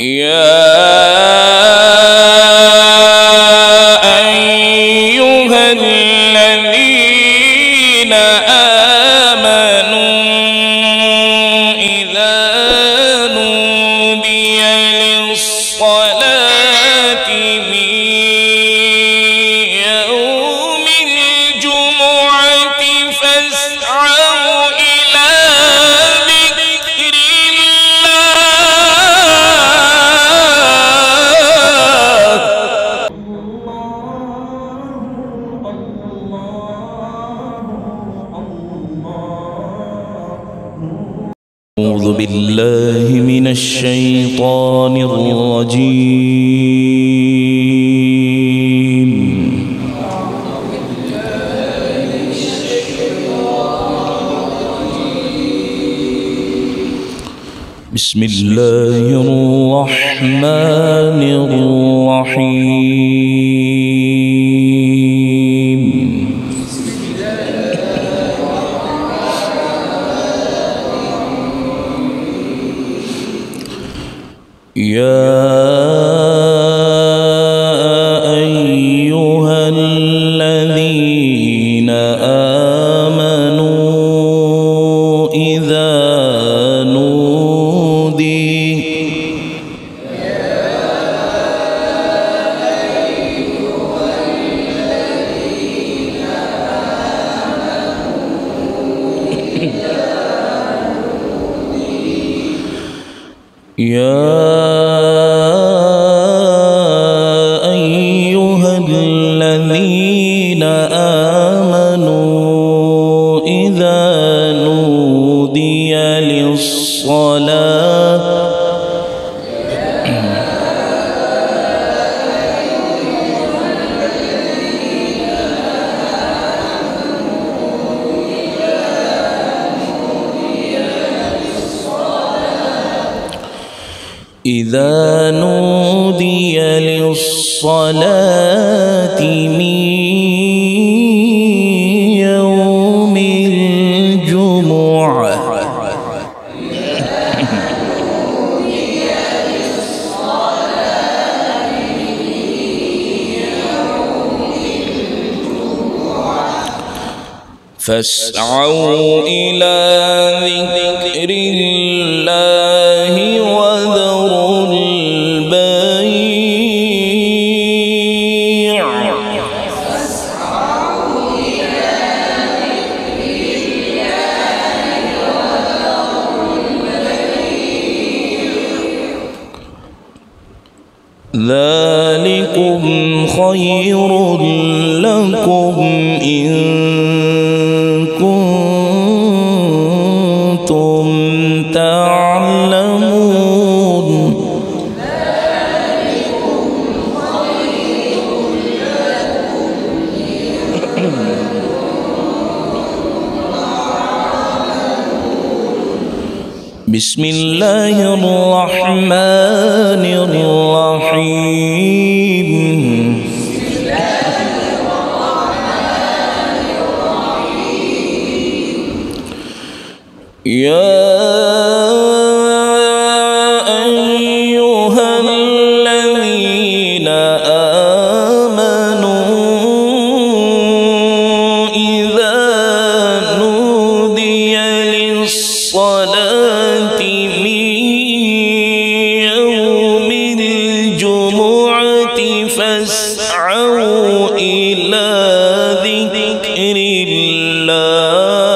يا أيها الذين آمنوا إذا نودي للصلاة من يوم الجمعة فاسعوا إلى ذكر أعوذ بالله من الشيطان الرجيم. بسم الله الرحمن الرحيم. يا أيها الذين آمنوا إذا نودي الذين آمنوا إذا نودي للصلاة إذا نودي للصلاة من يوم الجمعة فاسعوا إلى ذكر الله وذروا البيع ذلكم خير لكم إن كنتم تعلمون. بسم الله الرحمن الرحيم. يا أيها الذين آمنوا إذا نودي للصلاة من يوم الجمعة فاسعوا إلى ذكر الله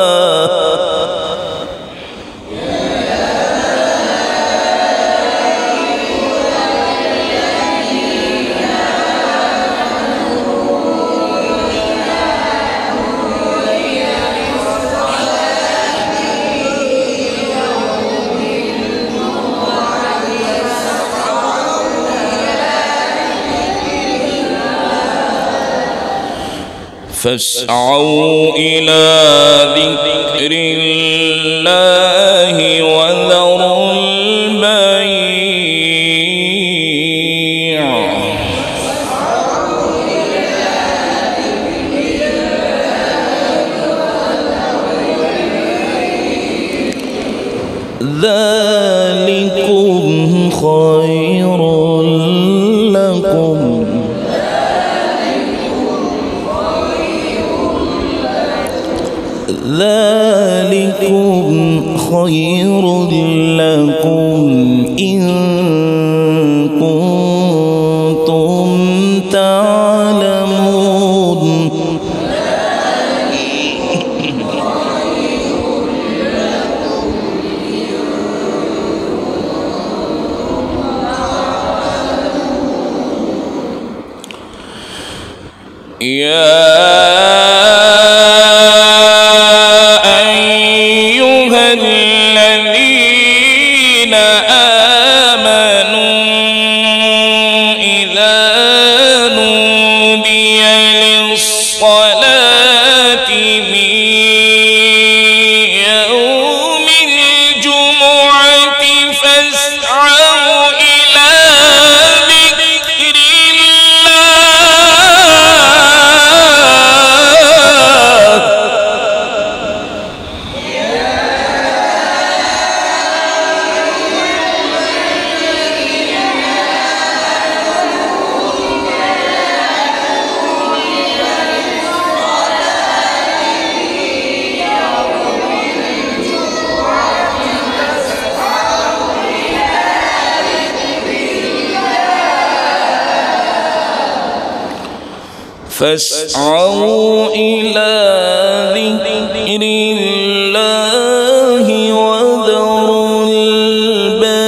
فاسعوا إلى ذكر الله وذروا البيع ذلكم خير لكم ذلكم خير لكم إن كنتم تعلمون يا أيها الذين آمنوا إذا نودي للصلاة من يوم الجمعة فاسعوا إلى ذكر فاسعوا إلى ذكر الله وذروا البيع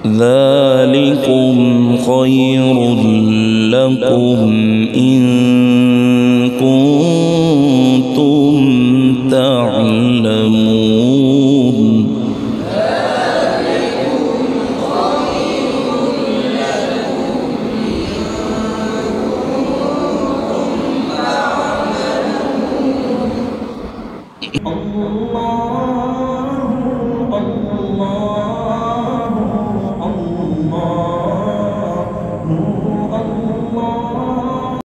ذلكم خير لكم إن كنتم تعلمون